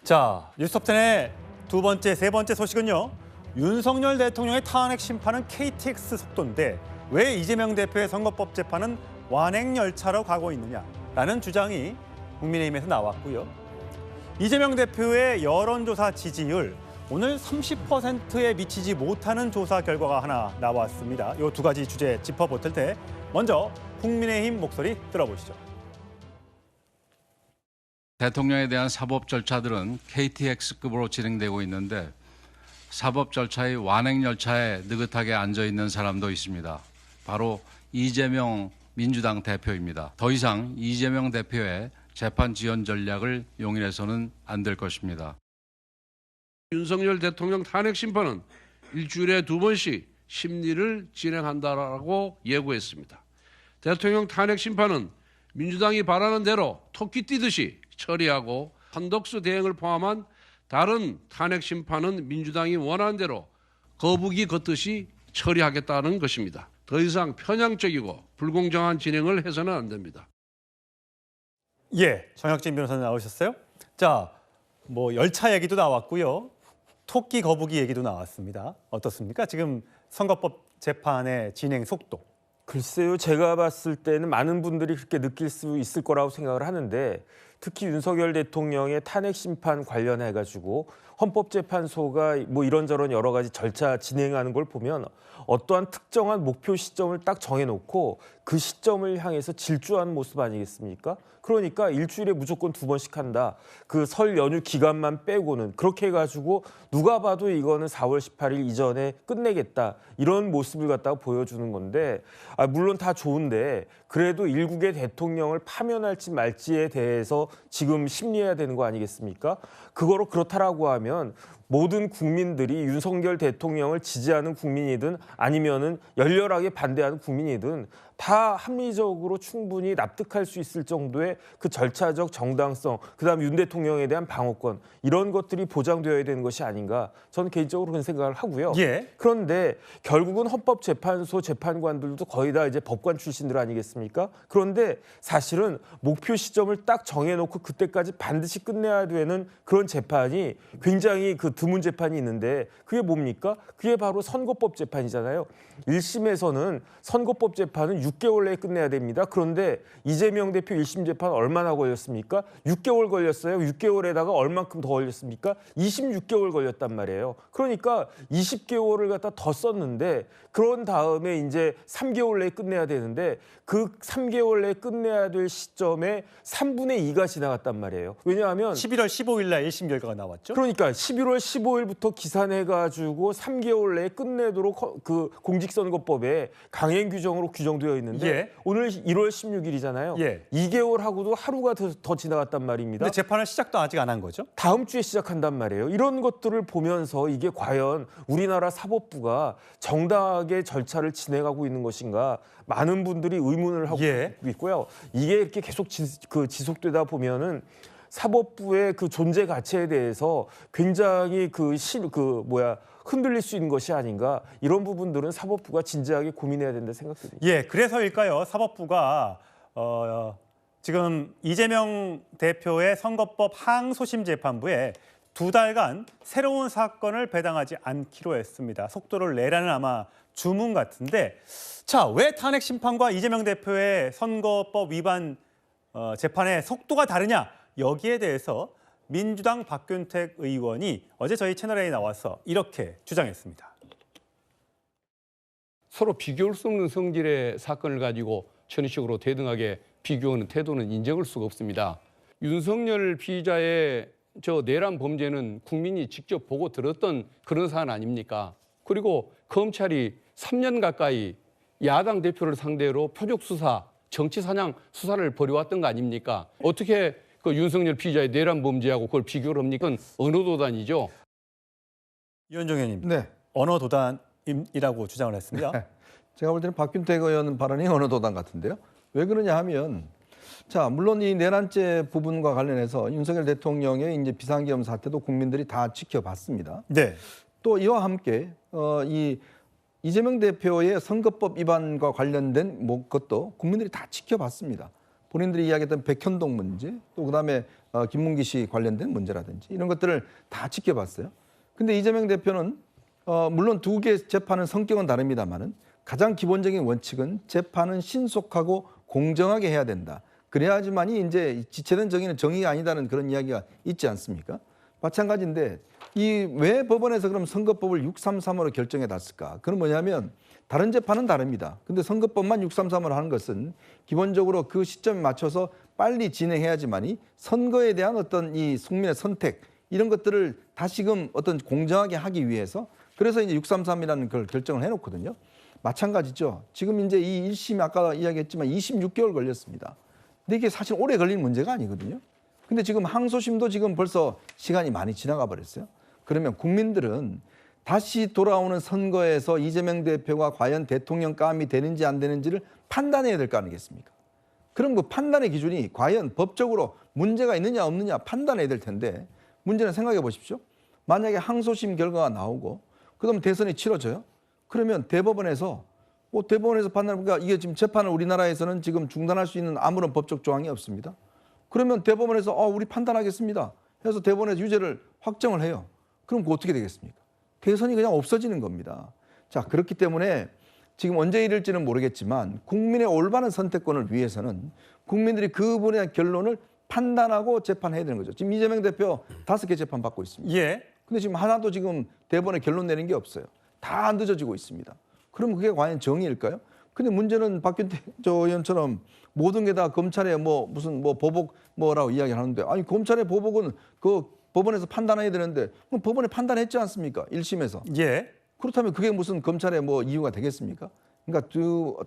자, 뉴스톱10의 두 번째, 세 번째 소식은요. 윤석열 대통령의 탄핵 심판은 KTX 속도인데 왜 이재명 대표의 선거법 재판은 완행 열차로 가고 있느냐라는 주장이 국민의힘에서 나왔고요. 이재명 대표의 여론조사 지지율 오늘 30%에 미치지 못하는 조사 결과가 하나 나왔습니다. 이 두 가지 주제 짚어볼 텐데 먼저 국민의힘 목소리 들어보시죠. 대통령에 대한 사법 절차들은 KTX급으로 진행되고 있는데 사법 절차의 완행 열차에 느긋하게 앉아 있는 사람도 있습니다. 바로 이재명 민주당 대표입니다. 더 이상 이재명 대표의 재판 지연 전략을 용인해서는 안 될 것입니다. 윤석열 대통령 탄핵 심판은 일주일에 2번씩 심리를 진행한다라고 예고했습니다. 대통령 탄핵 심판은 민주당이 바라는 대로 토끼 뛰듯이 처리하고 한덕수 대행을 포함한 다른 탄핵 심판은 민주당이 원하는 대로 거북이 걷듯이 처리하겠다는 것입니다. 더 이상 편향적이고 불공정한 진행을 해서는 안 됩니다. 예, 정혁진 변호사님 나오셨어요? 자, 열차 얘기도 나왔고요. 토끼 거북이 얘기도 나왔습니다. 어떻습니까? 지금 선거법 재판의 진행 속도. 글쎄요, 제가 봤을 때는 많은 분들이 그렇게 느낄 수 있을 거라고 생각을 하는데 특히 윤석열 대통령의 탄핵 심판 관련해가지고 헌법재판소가 이런저런 여러 가지 절차 진행하는 걸 보면 어떠한 특정한 목표 시점을 딱 정해놓고 그 시점을 향해서 질주하는 모습 아니겠습니까? 그러니까 일주일에 무조건 2번씩 한다. 그 설 연휴 기간만 빼고는 그렇게 해가지고 누가 봐도 이거는 4월 18일 이전에 끝내겠다. 이런 모습을 갖다가 보여주는 건데 물론 다 좋은데 그래도 일국의 대통령을 파면할지 말지에 대해서 지금 심리해야 되는 거 아니겠습니까? 그거로 그렇다라고 하면 모든 국민들이 윤석열 대통령을 지지하는 국민이든 아니면은 열렬하게 반대하는 국민이든 다 합리적으로 충분히 납득할 수 있을 정도의 그 절차적 정당성, 그다음 윤 대통령에 대한 방어권 이런 것들이 보장되어야 되는 것이 아닌가 저는 개인적으로 그런 생각을 하고요. 예. 그런데 결국은 헌법재판소 재판관들도 거의 다 이제 법관 출신들 아니겠습니까? 그런데 사실은 목표 시점을 딱 정해놓고 그때까지 반드시 끝내야 되는 그런 재판이 굉장히 그 드문 재판이 있는데 그게 뭡니까? 그게 바로 선거법 재판이잖아요. 1심에서는 선거법 재판은 6개월 내에 끝내야 됩니다. 그런데 이재명 대표 1심 재판 얼마나 걸렸습니까? 6개월 걸렸어요. 6개월에다가 얼만큼 더 걸렸습니까? 26개월 걸렸단 말이에요. 그러니까 20개월을 갖다 더 썼는데 그런 다음에 이제 3개월 내에 끝내야 되는데 그 3개월 내에 끝내야 될 시점에 3분의 2가 지나갔단 말이에요. 왜냐하면 11월 15일 날 1심 결과가 나왔죠. 그러니까 11월 15일부터 기산해가지고 3개월 내에 끝내도록 그 공직선거법에 강행 규정으로 규정되어 있는데 예. 오늘 1월 16일이잖아요. 예. 2개월하고도 하루가 더 지나갔단 말입니다. 근데 재판을 시작도 아직 안 한 거죠? 다음 주에 시작한단 말이에요. 이런 것들을 보면서 이게 과연 우리나라 사법부가 정당하게 절차를 진행하고 있는 것인가 많은 분들이 의문을 하고 예. 있고요. 이게 이렇게 계속 지속되다 보면은 사법부의 그 존재 가치에 대해서 굉장히 흔들릴 수 있는 것이 아닌가 이런 부분들은 사법부가 진지하게 고민해야 된다 생각됩니다. 예, 그래서일까요? 사법부가 지금 이재명 대표의 선거법 항소심 재판부에 2달간 새로운 사건을 배당하지 않기로 했습니다. 속도를 내라는 아마 주문 같은데 자, 왜 탄핵 심판과 이재명 대표의 선거법 위반 재판의 속도가 다르냐? 여기에 대해서 민주당 박균택 의원이 어제 저희 채널A에 나와서 이렇게 주장했습니다. 서로 비교할 수 없는 성질의 사건을 가지고 천의식으로 대등하게 비교하는 태도는 인정할 수가 없습니다. 윤석열 피의자의 저 내란 범죄는 국민이 직접 보고 들었던 그런 사안 아닙니까? 그리고 검찰이 3년 가까이 야당 대표를 상대로 표적 수사, 정치 사냥 수사를 벌여왔던 거 아닙니까? 어떻게 그 윤석열 피의자의 내란 범죄하고 그걸 비교를 합니까? 언어 도단이죠. 이현정 의원님, 네. 언어 도단이라고 주장을 했습니다. 제가 볼 때는 박균택 의원 발언이 언어 도단 같은데요. 왜 그러냐 하면 자, 물론 이 내란죄 부분과 관련해서 윤석열 대통령의 이제 비상계엄 사태도 국민들이 다 지켜봤습니다. 네. 또 이와 함께 이 이재명 대표의 선거법 위반과 관련된 것도 국민들이 다 지켜봤습니다. 본인들이 이야기했던 백현동 문제, 또 그다음에 김문기 씨 관련된 문제라든지 이런 것들을 다 지켜봤어요. 근데 이재명 대표는 물론 두 개 재판은 성격은 다릅니다만은 가장 기본적인 원칙은 재판은 신속하고 공정하게 해야 된다. 그래야지만이 이제 지체된 정의는 정의가 아니다는 그런 이야기가 있지 않습니까? 마찬가지인데 이 왜 법원에서 그럼 선거법을 633으로 결정해 놨을까? 그건 뭐냐면 다른 재판은 다릅니다. 근데 선거법만 633으로 하는 것은 기본적으로 그 시점에 맞춰서 빨리 진행해야지만이 선거에 대한 어떤 이 국민의 선택 이런 것들을 다시금 어떤 공정하게 하기 위해서 그래서 이제 633이라는 걸 결정을 해놓거든요. 마찬가지죠. 지금 이제 이 1심이 아까 이야기했지만 26개월 걸렸습니다. 근데 이게 사실 오래 걸린 문제가 아니거든요. 근데 지금 항소심도 지금 벌써 시간이 많이 지나가 버렸어요. 그러면 국민들은 다시 돌아오는 선거에서 이재명 대표가 과연 대통령감이 되는지 안 되는지를 판단해야 될 거 아니겠습니까? 그럼 그 판단의 기준이 과연 법적으로 문제가 있느냐 없느냐 판단해야 될 텐데 문제는 생각해 보십시오. 만약에 항소심 결과가 나오고 그다음 대선이 치러져요. 그러면 대법원에서 대법원에서 판단해보니까 이게 지금 재판을 우리나라에서는 지금 중단할 수 있는 아무런 법적 조항이 없습니다. 그러면 대법원에서 우리 판단하겠습니다. 해서 대법원에서 유죄를 확정을 해요. 그럼 그거 어떻게 되겠습니까? 대선이 그냥 없어지는 겁니다. 자, 그렇기 때문에 지금 언제 이럴지는 모르겠지만 국민의 올바른 선택권을 위해서는 국민들이 그분에 대한 결론을 판단하고 재판해야 되는 거죠. 지금 이재명 대표 5개 재판 받고 있습니다. 예. 근데 지금 하나도 지금 대법원에 결론 내는 게 없어요. 다 늦어지고 있습니다. 그럼 그게 과연 정의일까요? 근데 문제는 박균택 의원처럼 모든 게 다 검찰의 무슨 보복 뭐라고 이야기하는데 아니 검찰의 보복은 그 법원에서 판단해야 되는데 그럼 법원에 판단했지 않습니까? 1심에서. 예. 그렇다면 그게 무슨 검찰의 이유가 되겠습니까? 그러니까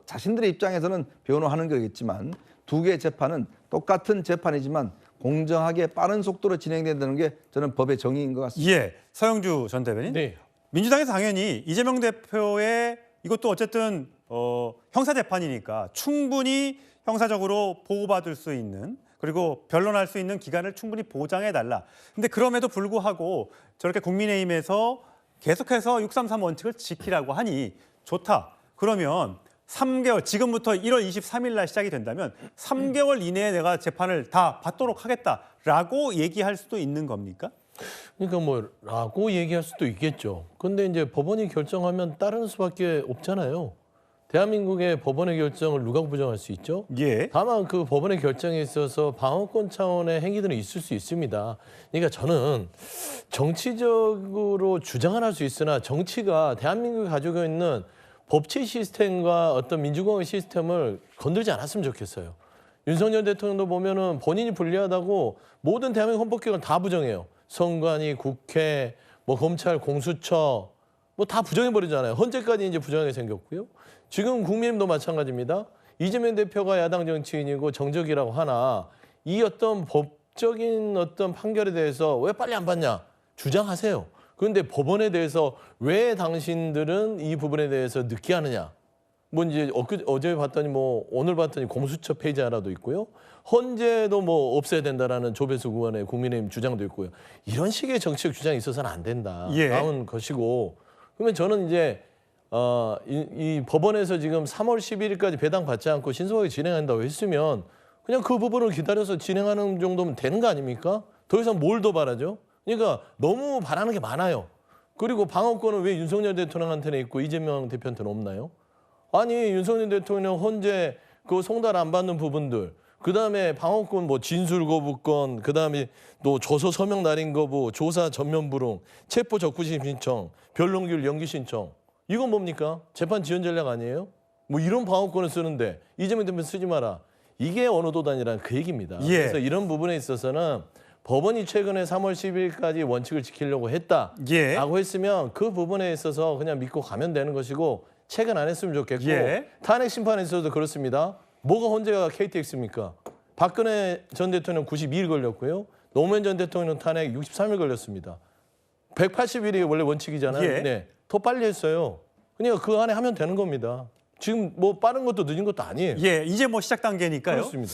자신들의 입장에서는 변호하는 거겠지만 두 개의 재판은 똑같은 재판이지만 공정하게 빠른 속도로 진행된다는 게 저는 법의 정의인 것 같습니다. 예. 서영주 전 대변인. 네. 민주당에서 당연히 이재명 대표의 이것도 어쨌든 형사 재판이니까 충분히 형사적으로 보호받을 수 있는 그리고 변론할 수 있는 기간을 충분히 보장해 달라. 근데 그럼에도 불구하고 저렇게 국민의힘에서 계속해서 633 원칙을 지키라고 하니 좋다. 그러면 3개월 지금부터 1월 23일 날 시작이 된다면 3개월 이내에 내가 재판을 다 받도록 하겠다라고 얘기할 수도 있는 겁니까? 그러니까 라고 얘기할 수도 있겠죠. 근데 이제 법원이 결정하면 따르는 수밖에 없잖아요. 대한민국의 법원의 결정을 누가 부정할 수 있죠? 예. 다만 그 법원의 결정에 있어서 방어권 차원의 행위들은 있을 수 있습니다. 그러니까 저는 정치적으로 주장을 할 수 있으나 정치가 대한민국이 가지고 있는 법치 시스템과 어떤 민주공의 시스템을 건들지 않았으면 좋겠어요. 윤석열 대통령도 보면은 본인이 불리하다고 모든 대한민국 헌법기관 다 부정해요. 선관위, 국회, 검찰, 공수처 다 부정해버리잖아요. 헌재까지 이제 부정하게 생겼고요. 지금 국민의힘도 마찬가지입니다. 이재명 대표가 야당 정치인이고 정적이라고 하나 이 어떤 법적인 어떤 판결에 대해서 왜 빨리 안 받냐 주장하세요. 그런데 법원에 대해서 왜 당신들은 이 부분에 대해서 늦게 하느냐. 이제 어제 봤더니 오늘 봤더니 공수처 폐지 하나도 있고요. 헌재도 없애야 된다라는 조배수 의원의 국민의힘 주장도 있고요. 이런 식의 정치적 주장이 있어서는 안 된다. 예. 나온 것이고. 그러면 저는 이제 이 법원에서 지금 3월 11일까지 배당 받지 않고 신속하게 진행한다고 했으면 그냥 그 부분을 기다려서 진행하는 정도면 되는 거 아닙니까? 더 이상 뭘 더 바라죠? 그러니까 너무 바라는 게 많아요. 그리고 방어권은 왜 윤석열 대통령한테는 있고 이재명 대표한테는 없나요? 아니 윤석열 대통령 헌재 그 송달 안 받는 부분들 그다음에 방어권 진술 거부권 그다음에 또 조서 서명 날인 거부 조사 전면 불응 체포 적구심 신청 변론기일 연기 신청 이건 뭡니까? 재판 지연 전략 아니에요? 이런 방어권을 쓰는데 이재명 대표 쓰지 마라. 이게 어느 도단이라는 그 얘기입니다. 예. 그래서 이런 부분에 있어서는 법원이 최근에 3월 10일까지 원칙을 지키려고 했다라고 예. 했으면 그 부분에 있어서 그냥 믿고 가면 되는 것이고 최근 안 했으면 좋겠고 예. 탄핵 심판에 있어서도 그렇습니다. 뭐가 헌재가 KTX입니까? 박근혜 전 대통령 92일 걸렸고요. 노무현 전 대통령 탄핵 63일 걸렸습니다. 180일이 원래 원칙이잖아요. 예. 네, 더 빨리 했어요. 그러니까 그 안에 하면 되는 겁니다. 지금 빠른 것도 늦은 것도 아니에요. 예. 이제 시작 단계니까요. 그렇습니다.